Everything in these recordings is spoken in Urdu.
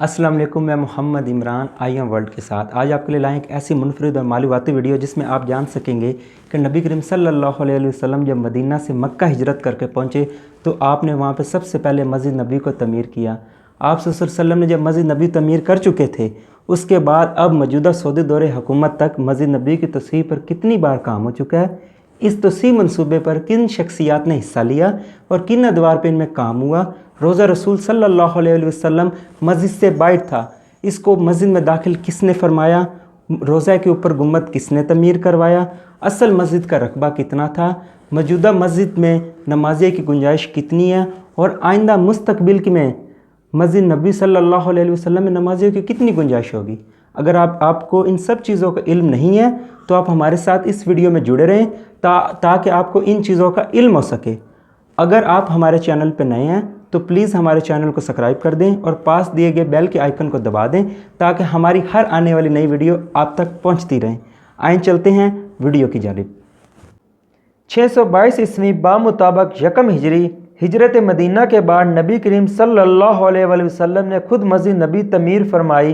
السلام علیکم، میں محمد عمران آئی ایم ورلڈ کے ساتھ آج آپ کے لیے لائیں ایک ایسی منفرد اور معلوماتی ویڈیو جس میں آپ جان سکیں گے کہ نبی کریم صلی اللہ علیہ وسلم جب مدینہ سے مکہ ہجرت کر کے پہنچے تو آپ نے وہاں پہ سب سے پہلے مسجد نبوی کو تعمیر کیا۔ آپ صلی اللہ علیہ وسلم نے جب مسجد نبوی تعمیر کر چکے تھے، اس کے بعد اب موجودہ سعودی دور حکومت تک مسجد نبوی کی تصحیح پر کتنی بار کام ہو چکا ہے، اس تصحیح منصوبے پر کن شخصیات نے حصہ لیا اور کن ادوار پہ ان میں کام ہوا۔ روزہ رسول صلی اللہ علیہ وسلم مسجد سے باہر تھا، اس کو مسجد میں داخل کس نے فرمایا، روزہ کے اوپر گنبد کس نے تعمیر کروایا، اصل مسجد کا رقبہ کتنا تھا، موجودہ مسجد میں نمازیہ کی گنجائش کتنی ہے، اور آئندہ مستقبل میں مسجد نبوی صلی اللہ علیہ وسلم میں نمازیوں کی کتنی گنجائش ہوگی۔ اگر آپ کو ان سب چیزوں کا علم نہیں ہے تو آپ ہمارے ساتھ اس ویڈیو میں جڑے رہیں تاکہ آپ کو ان چیزوں کا علم ہو سکے۔ اگر آپ ہمارے چینل پہ نئے ہیں تو پلیز ہمارے چینل کو سبسکرائب کر دیں اور پاس دیے گئے بیل کے آئیکن کو دبا دیں تاکہ ہماری ہر آنے والی نئی ویڈیو آپ تک پہنچتی رہیں۔ آئیں چلتے ہیں ویڈیو کی جانب۔ 622 عیسوی بمطابق یکم ہجری ہجرت مدینہ کے بعد نبی کریم صلی اللہ علیہ وسلم نے خود مسجد نبوی تعمیر فرمائی۔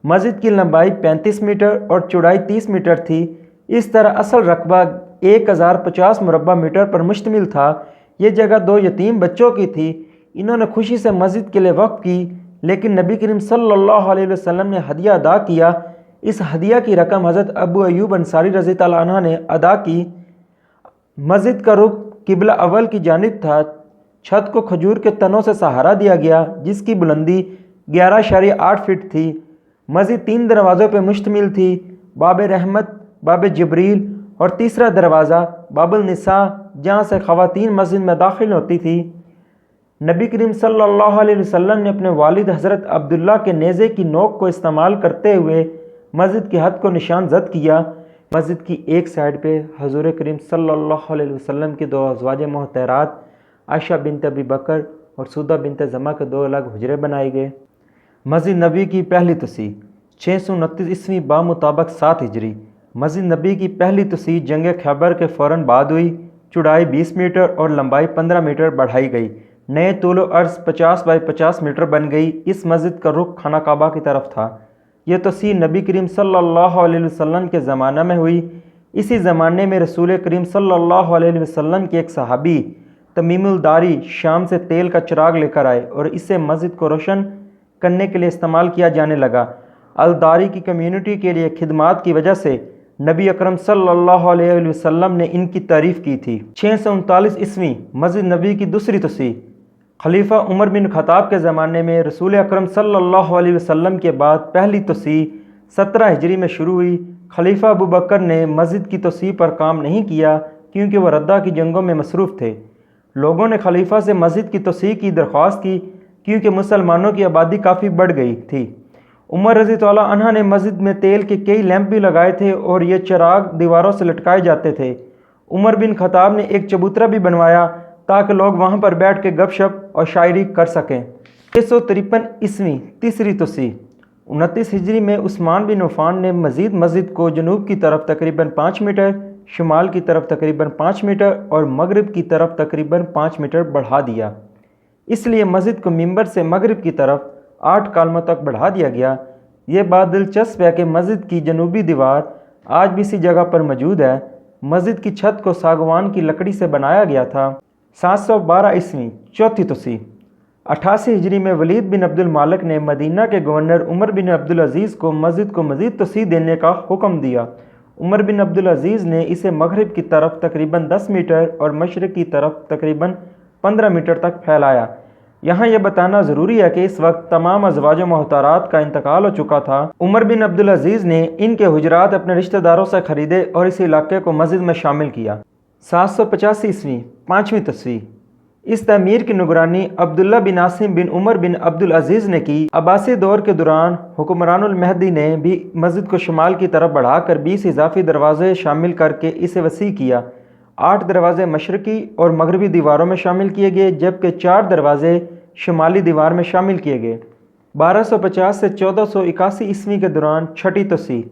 مسجد کی لمبائی 35 میٹر اور چوڑائی 30 میٹر تھی۔ اس طرح اصل رقبہ 1050 مربع میٹر پر مشتمل تھا۔ یہ جگہ 2 یتیم بچوں کی تھی، انہوں نے خوشی سے مسجد کے لیے وقف کی، لیکن نبی کریم صلی اللہ علیہ وسلم نے ہدیہ ادا کیا۔ اس ہدیہ کی رقم حضرت ابو ایوب انصاری رضی اللہ عنہ نے ادا کی۔ مسجد کا رخ قبلہ اول کی جانب تھا۔ چھت کو کھجور کے تنوں سے سہارا دیا گیا جس کی بلندی 11.8 فٹ تھی۔ مسجد 3 دروازوں پر مشتمل تھی، باب رحمت، باب جبریل اور تیسرا دروازہ باب النساء، جہاں سے خواتین مسجد میں داخل ہوتی تھی۔ نبی کریم صلی اللہ علیہ وسلم نے اپنے والد حضرت عبداللہ کے نیزے کی نوک کو استعمال کرتے ہوئے مسجد کی حد کو نشان زد کیا۔ مسجد کی ایک سائڈ پہ حضور کریم صلی اللہ علیہ وسلم کی 2 ازواج محترمات عائشہ بنت ابی بکر اور سودہ بنت زمع کے 2 الگ حجرے بنائے گئے۔ مسجد نبوی کی پہلی تصحیح 629 عیسوی بمطابق 7 ہجری مسجد نبوی کی پہلی تصحیح جنگ خیبر کے فوراً بعد ہوئی۔ چوڑائی 20 میٹر اور لمبائی 15 میٹر بڑھائی گئی۔ نئے طول و عرض 50x50 میٹر بن گئی۔ اس مسجد کا رخ خانہ کعبہ کی طرف تھا۔ یہ تصحیح نبی کریم صلی اللہ علیہ وسلم کے زمانہ میں ہوئی۔ اسی زمانے میں رسول کریم صلی اللہ علیہ وسلم کے ایک صحابی تمیم الداری شام سے تیل کا چراغ لے کر آئے اور اسے مسجد کو روشن کرنے کے لیے استعمال کیا جانے لگا۔ الداری کی کمیونٹی کے لیے خدمات کی وجہ سے نبی اکرم صلی اللہ علیہ وسلم نے ان کی تعریف کی تھی۔ 639 عیسوی مسجد نبوی کی دوسری تصحیح خلیفہ عمر بن خطاب کے زمانے میں رسول اکرم صلی اللہ علیہ وسلم کے بعد پہلی تصحیح 17 ہجری میں شروع ہوئی۔ خلیفہ ابو بکر نے مسجد کی تصحیح پر کام نہیں کیا کیونکہ وہ ردہ کی جنگوں میں مصروف تھے۔ لوگوں نے خلیفہ سے مسجد کی تصحیح کی درخواست کی کیونکہ مسلمانوں کی آبادی کافی بڑھ گئی تھی۔ عمر رضی اللہ عنہ نے مسجد میں تیل کے کئی لیمپ بھی لگائے تھے اور یہ چراغ دیواروں سے لٹکائے جاتے تھے۔ عمر بن خطاب نے ایک چبوترا بھی بنوایا تاکہ لوگ وہاں پر بیٹھ کے گپ شپ اور شاعری کر سکیں۔ 653 عیسوی تیسری تصحیح 29 ہجری میں عثمان بن عفان نے مزید مسجد کو جنوب کی طرف تقریباً 5 میٹر، شمال کی طرف تقریباً 5 میٹر اور مغرب کی طرف تقریباً 5 میٹر بڑھا دیا۔ اس لیے مسجد کو منبر سے مغرب کی طرف 8 کالموں تک بڑھا دیا گیا۔ یہ بات دلچسپ ہے کہ مسجد کی جنوبی دیوار آج بھی اسی جگہ پر موجود ہے۔ مسجد کی چھت کو ساگوان کی لکڑی سے بنایا گیا تھا۔ 712 عیسوی چوتھی تصحیح 88 ہجری میں ولید بن عبد المالک نے مدینہ کے گورنر عمر بن عبدالعزیز کو مسجد کو مزید توسیع دینے کا حکم دیا۔ عمر بن عبدالعزیز نے اسے مغرب کی طرف تقریباً 10 میٹر اور مشرق کی طرف تقریباً 15 میٹر تک پھیلایا۔ یہاں یہ بتانا ضروری ہے کہ اس وقت تمام ازواج محترمات کا انتقال ہو چکا تھا۔ عمر بن عبدالعزیز نے ان کے حجرات اپنے رشتہ داروں سے خریدے اور اس علاقے کو مسجد میں شامل کیا۔ 785 عیسوی پانچویں تصحیح اس تعمیر کی نگرانی عبداللہ بن عاصم بن عمر بن عبدالعزیز نے کی۔ عباسی دور کے دوران حکمران المہدی نے بھی مسجد کو شمال کی طرف بڑھا کر 20 اضافی دروازے شامل کر کے اسے وسیع کیا۔ 8 دروازے مشرقی اور مغربی دیواروں میں شامل کیے گئے جبکہ 4 دروازے شمالی دیوار میں شامل کیے گئے۔ 1250 سے 1481 عیسوی کے دوران چھٹی تصحیح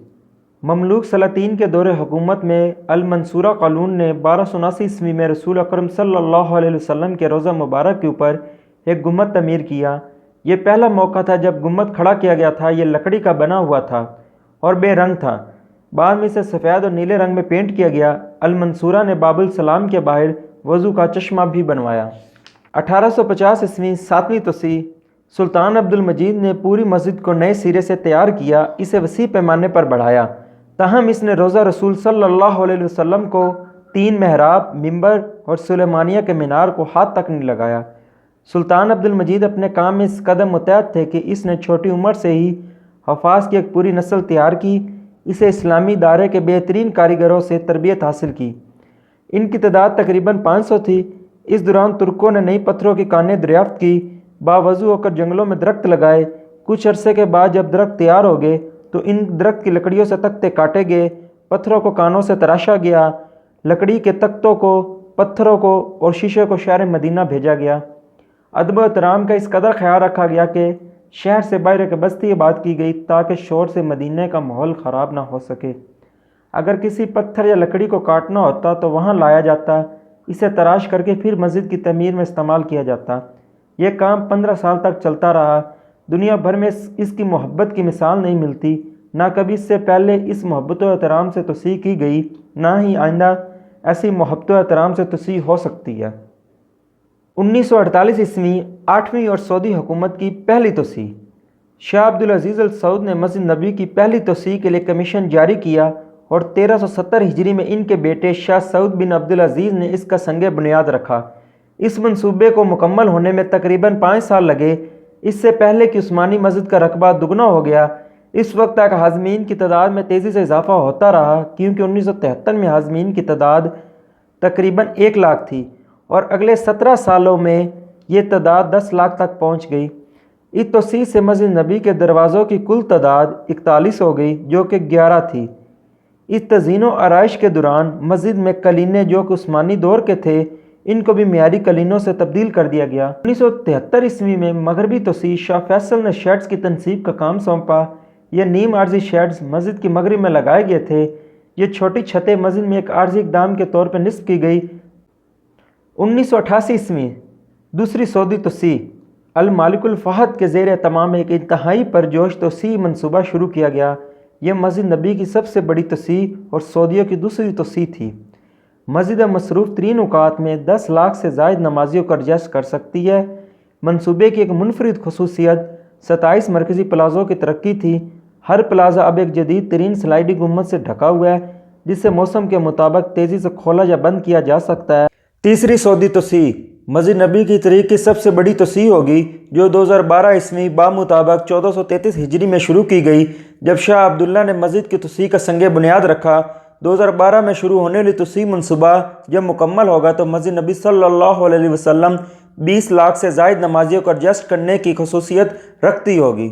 مملوک سلاطین کے دور حکومت میں المنصورہ قانون نے 1279 عیسوی میں رسول اکرم صلی اللہ علیہ وسلم کے روضہ مبارک کے اوپر ایک گنبد تعمیر کیا۔ یہ پہلا موقع تھا جب گنبد کھڑا کیا گیا تھا۔ یہ لکڑی کا بنا ہوا تھا اور بے رنگ تھا، بعد میں اسے سفید اور نیلے رنگ میں پینٹ کیا گیا۔ المنصورہ نے باب السلام کے باہر وضو کا چشمہ بھی بنوایا۔ 1850 عیسوی 7ویں توسیع سلطان عبد المجید نے پوری مسجد کو نئے سرے سے تیار کیا، اسے وسیع پیمانے پر بڑھایا، تاہم اس نے روضہ رسول صلی اللہ علیہ وسلم کو 3 محراب، ممبر اور سلیمانیہ کے مینار کو ہاتھ تک نہیں لگایا۔ سلطان عبد المجید اپنے کام میں اس قدر متعہد تھے کہ اس نے چھوٹی عمر سے ہی حفاظ کی ایک پوری نسل تیار کی، اسے اسلامی دائرے کے بہترین کاریگروں سے تربیت حاصل کی۔ ان کی تعداد تقریباً 500 تھی۔ اس دوران ترکوں نے نئی پتھروں کی کانیں دریافت کی، باوضو ہو کر جنگلوں میں درخت لگائے۔ کچھ عرصے کے بعد جب درخت تیار ہو گئے تو ان درخت کی لکڑیوں سے تختے کاٹے گئے، پتھروں کو کانوں سے تراشا گیا، لکڑی کے تختوں کو، پتھروں کو اور شیشے کو شہر مدینہ بھیجا گیا۔ ادب و احترام کا اس قدر خیال رکھا گیا کہ شہر سے باہر ایک بستی آباد کی گئی تاکہ شور سے مدینہ کا ماحول خراب نہ ہو سکے۔ اگر کسی پتھر یا لکڑی کو کاٹنا ہوتا تو وہاں لایا جاتا، اسے تراش کر کے پھر مسجد کی تعمیر میں استعمال کیا جاتا۔ یہ کام 15 سال تک چلتا رہا۔ دنیا بھر میں اس کی محبت کی مثال نہیں ملتی، نہ کبھی اس سے پہلے اس محبت و احترام سے توسیع کی گئی، نہ ہی آئندہ ایسی محبت و احترام سے توسیع ہو سکتی ہے۔ 1948 عیسوی 8ویں اور سعودی حکومت کی پہلی توسیع شاہ عبدالعزیز السعود نے مسجد نبوی کی پہلی توسیع کے لیے کمیشن جاری کیا اور 1370 ہجری میں ان کے بیٹے شاہ سعود بن عبدالعزیز نے اس کا سنگ بنیاد رکھا۔ اس منصوبے کو مکمل ہونے میں تقریباً 5 سال لگے۔ اس سے پہلے کہ عثمانی مسجد کا رقبہ دگنا ہو گیا، اس وقت تک حاضمین کی تعداد میں تیزی سے اضافہ ہوتا رہا، کیونکہ 1973 میں حاضمین کی تعداد تقریباً 1 لاکھ تھی اور اگلے 17 سالوں میں یہ تعداد 10 لاکھ تک پہنچ گئی۔ اس توسیع سے مسجد نبوی کے دروازوں کی کل تعداد 41 ہو گئی، جو کہ 11 تھی۔ اس تزئین و آرائش کے دوران مسجد میں کلینے جو کہ عثمانی دور کے تھے، ان کو بھی معیاری کلینوں سے تبدیل کر دیا گیا۔ 1973 عیسوی میں مغربی توسیع شاہ فیصل نے شیڈز کی تنصیب کا کام سونپا۔ یہ نیم عارضی شیڈز مسجد کی مغرب میں لگائے گئے تھے۔ یہ چھوٹی چھتیں مسجد میں ایک عارضی اقدام کے طور پر نصب کی گئی۔ 1988 عیسوی دوسری سعودی توسیع المالک الفہد کے زیر اہتمام ایک انتہائی پرجوش توسیع منصوبہ شروع کیا گیا۔ یہ مسجد نبوی کی سب سے بڑی توسیع اور سعودیوں کی دوسری توسیع تھی۔ مسجد مصروف ترین اوقات میں 10 لاکھ سے زائد نمازیوں کو ایڈجسٹ کر سکتی ہے۔ منصوبے کی ایک منفرد خصوصیت 27 مرکزی پلازوں کی ترقی تھی۔ ہر پلازہ اب ایک جدید ترین سلائڈنگ گنبد سے ڈھکا ہوا ہے، جسے موسم کے مطابق تیزی سے کھولا یا بند کیا جا سکتا ہے۔ تیسری سعودی توسیع مسجد نبوی کی تاریخ کی سب سے بڑی توسیع ہوگی، جو 2012 عیسوی بمطابق 1433 ہجری میں شروع کی گئی، جب شاہ عبداللہ نے مسجد کی توسیع کا سنگ بنیاد رکھا۔ 2012 میں شروع ہونے والی توسیع منصوبہ جب مکمل ہوگا تو مسجد نبوی صلی اللہ علیہ وسلم 20 لاکھ سے زائد نمازیوں کو ایڈجسٹ کرنے کی خصوصیت رکھتی ہوگی۔